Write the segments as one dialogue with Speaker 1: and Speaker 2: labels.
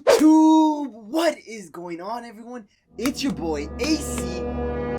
Speaker 1: YouTube! What is going on, everyone? It's your boy AC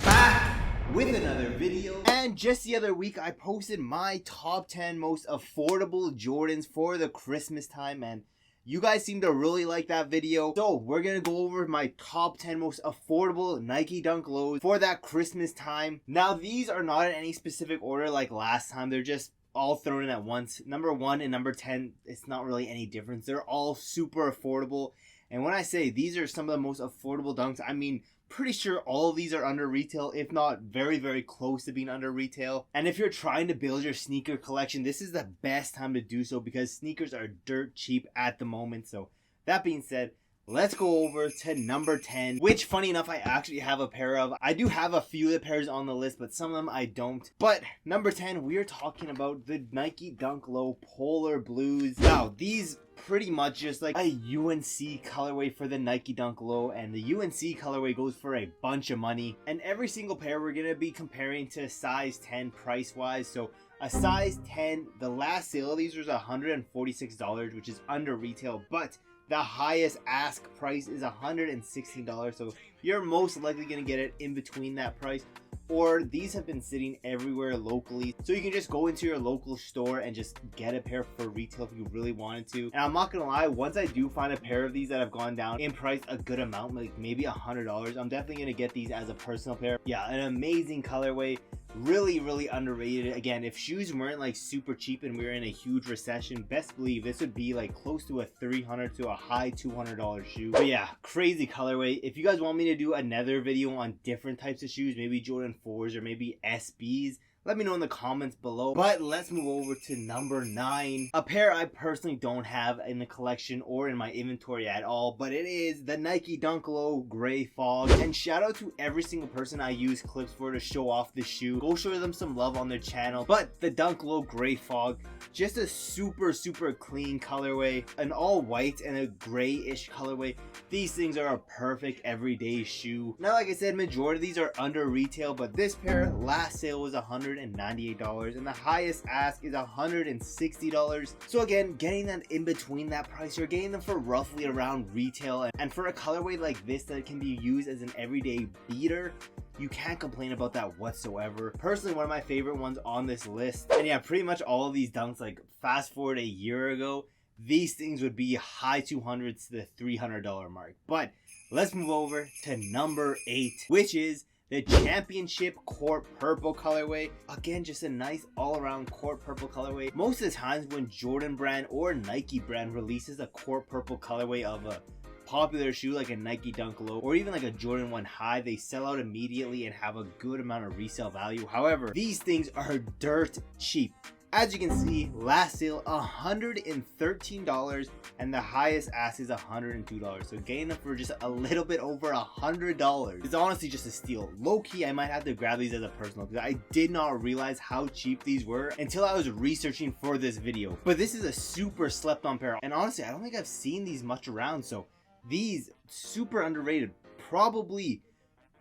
Speaker 1: back with another video. And just the other week I posted my top 10 most affordable Jordans for the Christmas time, and you guys seem to really like that video. So we're gonna go over my top 10 most affordable Nike Dunk Lows for that Christmas time. Now these are not in any specific order like last time, they're just all thrown in at once. Number 1 and number 10, it's not really any difference. They're all super affordable. And when I say these are some of the most affordable dunks, I mean pretty sure all of these are under retail, if not very, very close to being under retail. And if you're trying to build your sneaker collection, this is the best time to do so because sneakers are dirt cheap at the moment. So that being said, let's go over to number 10, which funny enough I actually have a pair of. I do have a few of the pairs on the list, but some of them I don't. But number 10, we are talking about the Nike Dunk Low Polar Blues. Now these pretty much just like a UNC colorway for the Nike Dunk Low, and the UNC colorway goes for a bunch of money. And every single pair we're gonna be comparing to size 10 price wise. So a size 10, the last sale of these was $146, which is under retail, but the highest ask price is $116, so you're most likely going to get it in between that price. Or these have been sitting everywhere locally, so you can just go into your local store and just get a pair for retail if you really wanted to. And I'm not gonna lie, once I do find a pair of these that have gone down in price a good amount, like maybe $100, I'm definitely gonna get these as a personal pair. Yeah, an amazing colorway, really underrated. Again, if shoes weren't like super cheap and we were in a huge recession, best believe this would be like close to a $300 to a high $200 shoe. But yeah, crazy colorway. If you guys want me to do another video on different types of shoes, maybe Jordan 4s or maybe SBs, let me know in the comments below. But let's move over to number 9. A pair I personally don't have in the collection or in my inventory at all, but it is the Nike Dunk Low Gray Fog. And shout out to every single person I use clips for to show off the shoe. Go show them some love on their channel. But the Dunk Low Gray Fog, just a super clean colorway, an all white and a grayish colorway. These things are a perfect everyday shoe. Now, like I said, majority of these are under retail, but this pair last sale was $198 and the highest ask is $160. So again, getting them in between that price, you're getting them for roughly around retail, and for a colorway like this that can be used as an everyday beater, you can't complain about that whatsoever. Personally, one of my favorite ones on this list. And yeah, pretty much all of these dunks, like fast forward a year ago, these things would be high 200s to the $300 mark. But let's move over to number 8, which is the Championship Court Purple colorway. Again, just a nice all-around court purple colorway. Most of the times when Jordan brand or Nike brand releases a court purple colorway of a popular shoe like a Nike Dunk Low or even like a Jordan 1 High, they sell out immediately and have a good amount of resale value. However, these things are dirt cheap. As you can see, last sale $113 and the highest ask is $102. So getting them for just a little bit over $100 is honestly just a steal. Low key, I might have to grab these as a personal because I did not realize how cheap these were until I was researching for this video. But this is a super slept on pair, and honestly, I don't think I've seen these much around. So these super underrated, probably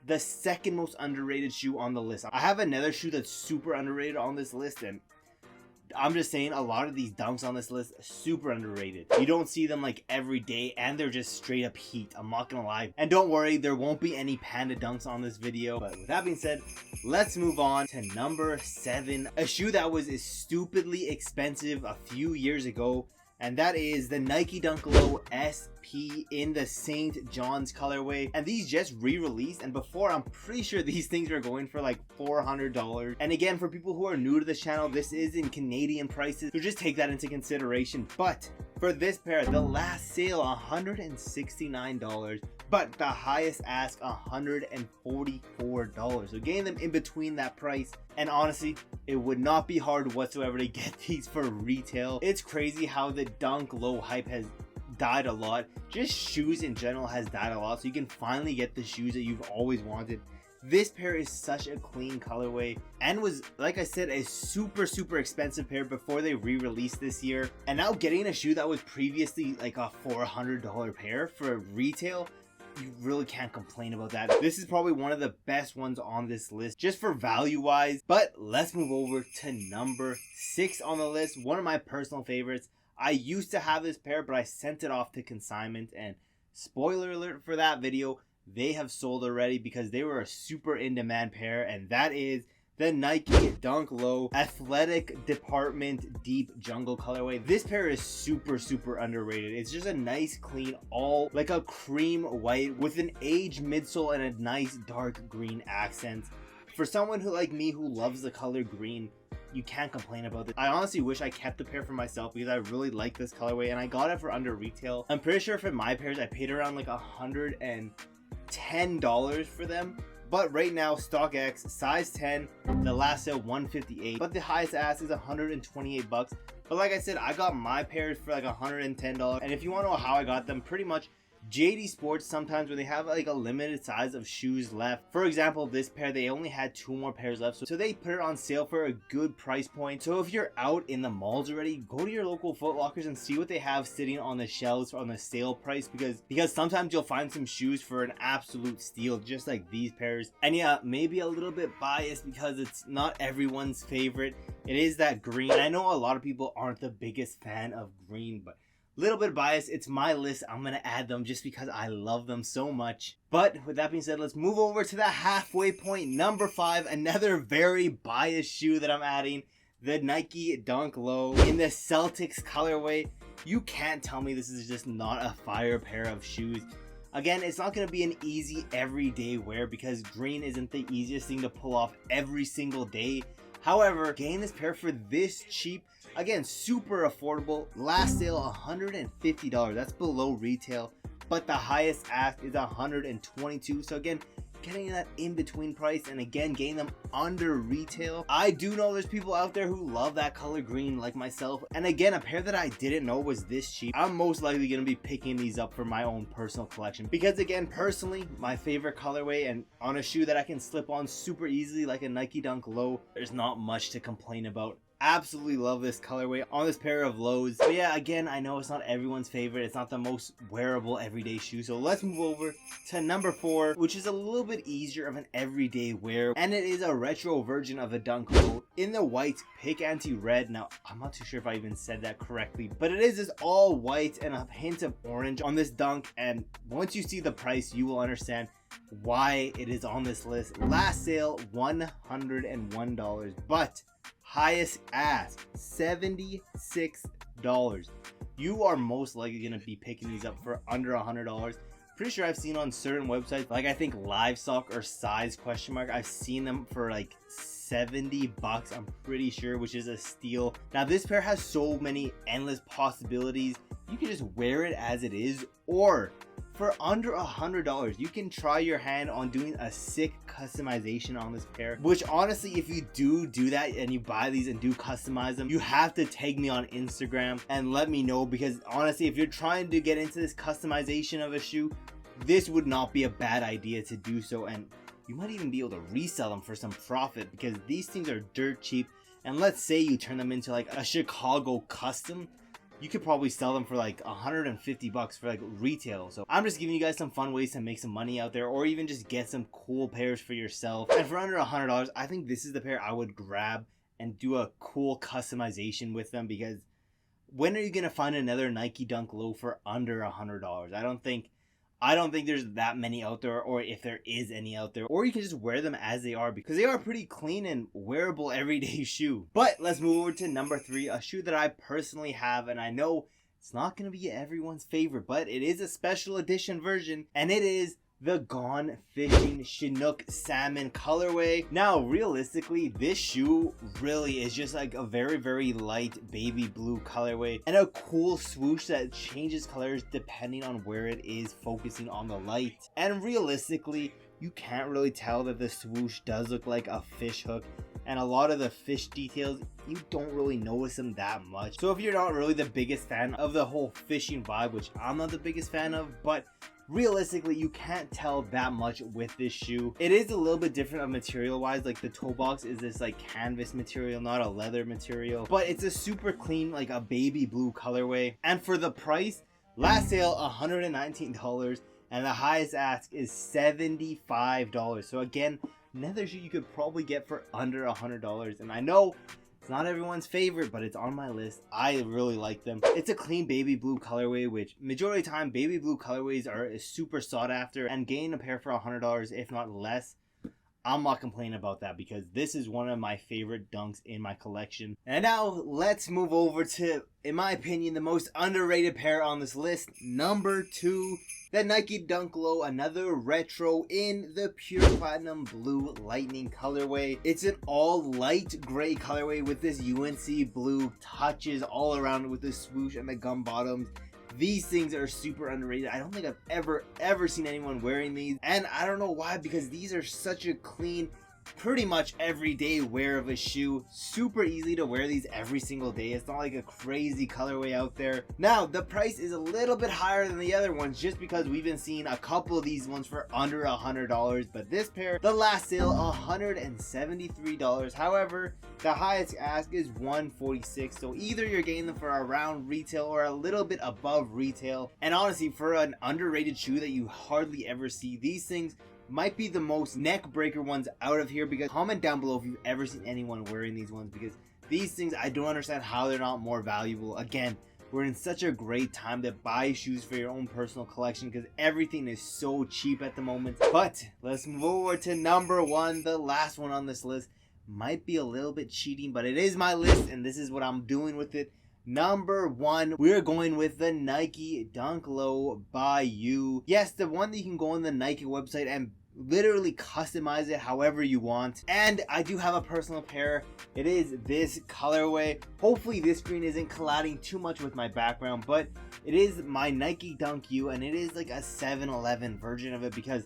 Speaker 1: the second most underrated shoe on the list. I have another shoe that's super underrated on this list, and I'm just saying a lot of these dunks on this list are super underrated. You don't see them like every day, and they're just straight up heat. I'm not gonna lie. And don't worry, there won't be any panda dunks on this video. But with that being said, let's move on to number 7. A shoe that was stupidly expensive a few years ago, and that is the Nike Dunk Low SP in the St. John's colorway. And these just re-released, and before, I'm pretty sure these things are going for like $400. And again, for people who are new to this channel, this is in Canadian prices, so just take that into consideration. But for this pair, the last sale $169, but the highest ask $144. So getting them in between that price, and honestly, it would not be hard whatsoever to get these for retail. It's crazy how the Dunk Low hype has died a lot. Just shoes in general has died a lot, so you can finally get the shoes that you've always wanted. This pair is such a clean colorway and was, like I said, a super expensive pair before they re-released this year. And now getting a shoe that was previously like a $400 pair for retail, you really can't complain about that. This is probably one of the best ones on this list just for value wise. But let's move over to number 6 on the list, one of my personal favorites. I used to have this pair, but I sent it off to consignment, and spoiler alert for that video, they have sold already because they were a super in demand pair, and that is the Nike Dunk Low Athletic Department Deep Jungle colorway. This pair is super underrated. It's just a nice clean, all like a cream white with an aged midsole and a nice dark green accent. For someone who like me who loves the color green, you can't complain about it. I honestly wish I kept the pair for myself because I really like this colorway and I got it for under retail. I'm pretty sure for my pairs I paid around like $110 for them. But right now, StockX, size 10, the last sale $158, but the highest ask is $128 bucks. But like I said, I got my pairs for like $110. And if you want to know how I got them, pretty much JD Sports, sometimes when they have like a limited size of shoes left, for example this pair, they only had 2 more pairs left, so they put it on sale for a good price point. So if you're out in the malls already, go to your local Foot Lockers and see what they have sitting on the shelves on the sale price, because sometimes you'll find some shoes for an absolute steal, just like these pairs. And yeah, maybe a little bit biased because it's not everyone's favorite. It is that green. I know a lot of people aren't the biggest fan of green, but little bit biased. It's my list. I'm gonna add them just because I love them so much. But with that being said, let's move over to the halfway point. Number 5, another very biased shoe that I'm adding, the Nike Dunk Low in the Celtics colorway. You can't tell me this is just not a fire pair of shoes. Again, it's not going to be an easy everyday wear because green isn't the easiest thing to pull off every single day. However, getting this pair for this cheap, again, super affordable, last sale $150, that's below retail, but the highest ask is $122. So again, getting that in between price, and again getting them under retail. I do know there's people out there who love that color green like myself, and again, a pair that I didn't know was this cheap. I'm most likely going to be picking these up for my own personal collection because again, personally, my favorite colorway and on a shoe that I can slip on super easily like a Nike Dunk Low, there's not much to complain about. Absolutely love this colorway on this pair of lows. But yeah, again, I know it's not everyone's favorite. It's not the most wearable everyday shoe. So let's move over to number 4, which is a little bit easier of an everyday wear. And it is a retro version of the Dunk Low in the white pick anti-red. Now, I'm not too sure if I even said that correctly, but it is this all white and a hint of orange on this Dunk. And once you see the price, you will understand why it is on this list. Last sale $101, but highest ask $76. You are most likely going to be picking these up for under $100. Pretty sure I've seen on certain websites, like I think Livestock or Size question mark, I've seen them for like 70 bucks, I'm pretty sure, which is a steal. Now this pair has so many endless possibilities. You can just wear it as it is, or for under $100 you can try your hand on doing a sick customization on this pair, which honestly, if you do that and you buy these and do customize them, you have to tag me on Instagram and let me know, because honestly, if you're trying to get into this customization of a shoe, this would not be a bad idea to do so, and you might even be able to resell them for some profit because these things are dirt cheap. And let's say you turn them into like a Chicago custom, you could probably sell them for like 150 bucks for like retail. So I'm just giving you guys some fun ways to make some money out there, or even just get some cool pairs for yourself. And for under $100, I think this is the pair I would grab and do a cool customization with them, because when are you gonna find another Nike Dunk Low for under $100? I don't think there's that many out there, or if there is any out there. Or you can just wear them as they are, because they are pretty clean and wearable everyday shoe. But let's move over to number 3, a shoe that I personally have, and I know it's not going to be everyone's favorite, but it is a special edition version, and it is the Gone Fishing Chinook Salmon colorway. Now, realistically, this shoe really is just like a very light baby blue colorway and a cool swoosh that changes colors depending on where it is focusing on the light. And realistically, you can't really tell that the swoosh does look like a fish hook, and a lot of the fish details, you don't really notice them that much. So if you're not really the biggest fan of the whole fishing vibe, which I'm not the biggest fan of, but realistically, you can't tell that much with this shoe. It is a little bit different of material wise, like the toe box is this like canvas material, not a leather material, but it's a super clean, like a baby blue colorway. And for the price, last sale $119, and the highest ask is $75. So again, another shoe you could probably get for under $100. And I know It's not everyone's favorite, but it's on my list. I really like them. It's a clean baby blue colorway, which majority of the time baby blue colorways are super sought after, and getting a pair for $100, if not less, I'm not complaining about that because this is one of my favorite dunks in my collection. And now let's move over to, in my opinion, the most underrated pair on this list. Number 2, the Nike Dunk Low, another retro in the pure platinum blue lightning colorway. It's an all light gray colorway with this UNC blue touches all around it with the swoosh and the gum bottoms. These things are super underrated. I don't think I've ever seen anyone wearing these, and I don't know why, because these are such a clean, pretty much everyday wear of a shoe. Super easy to wear these every single day. It's not like a crazy colorway out there. Now the price is a little bit higher than the other ones just because we've been seeing a couple of these ones for under $100, but this pair, the last sale, $173. However, the highest ask is $146, so either you're getting them for around retail or a little bit above retail. And honestly, for an underrated shoe that you hardly ever see, these things might be the most neck breaker ones out of here, because comment down below if you've ever seen anyone wearing these ones, because these things, I don't understand how they're not more valuable. Again, we're in such a great time to buy shoes for your own personal collection because everything is so cheap at the moment. But let's move over to number 1, the last one on this list. Might be a little bit cheating, but it is my list and this is what I'm doing with it. Number 1, we're going with the Nike Dunk Low by You. Yes, the one that you can go on the Nike website and literally customize it however you want. And I do have a personal pair. It is this colorway. Hopefully this screen isn't colliding too much with my background, but it is my Nike Dunk U, and it is like a 7-Eleven version of it because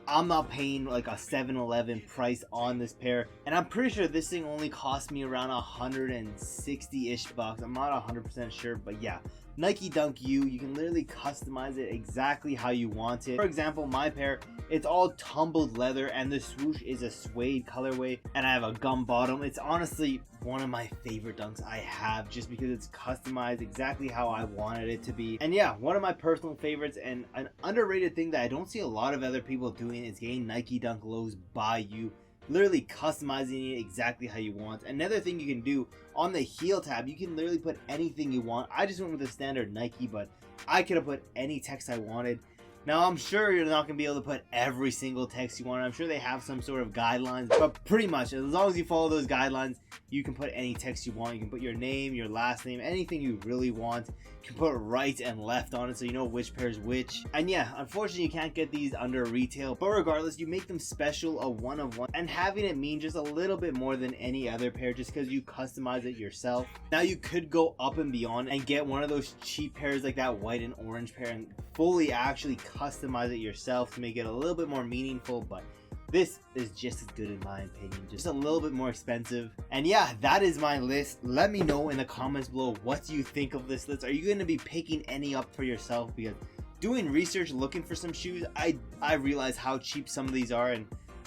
Speaker 1: I'm not paying like a 7-Eleven price on this pair, and I'm pretty sure this thing only cost me around 160-ish bucks. I'm not 100% sure, but yeah, Nike Dunk U, you can literally customize it exactly how you want it. For example, my pair, it's all tumbled leather and the swoosh is a suede colorway, and I have a gum bottom. It's honestly one of my favorite dunks I have just because it's customized exactly how I wanted it to be. And yeah, one of my personal favorites, and an underrated thing that I don't see a lot of other people doing is getting Nike Dunk Lows by You. Literally customizing it exactly how you want. Another thing you can do on the heel tab, you can literally put anything you want. I just went with the standard Nike, but I could have put any text I wanted. Now, I'm sure you're not going to be able to put every single text you want. I'm sure they have some sort of guidelines, but pretty much as long as you follow those guidelines, you can put any text you want. You can put your name, your last name, anything you really want. You can put right and left on it so you know which pair is which. And yeah, unfortunately you can't get these under retail, but regardless, you make them special, a one of one, and having it mean just a little bit more than any other pair just because you customize it yourself. Now you could go up and beyond and get one of those cheap pairs like that white and orange pair and fully actually customize it yourself to make it a little bit more meaningful, but this is just as good in my opinion, just a little bit more expensive. And yeah, that is my list. Let me know in the comments below, what do you think of this list? Are you going to be picking any up for yourself? Because doing research looking for some shoes, I realize how cheap some of these are, and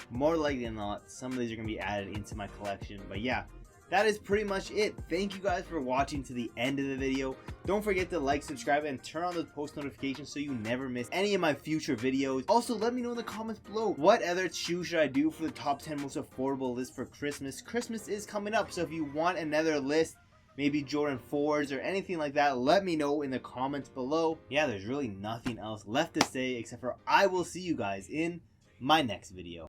Speaker 1: more likely than not some of these are going to be added into my collection. But yeah, that is pretty much it. Thank you guys for watching to the end of the video. Don't forget to like, subscribe, and turn on those post notifications so you never miss any of my future videos. Also, let me know in the comments below, what other shoe should I do for the top 10 most affordable list for Christmas? Christmas is coming up, so if you want another list, maybe Jordan 4s or anything like that, let me know in the comments below. Yeah, there's really nothing else left to say except for I will see you guys in my next video.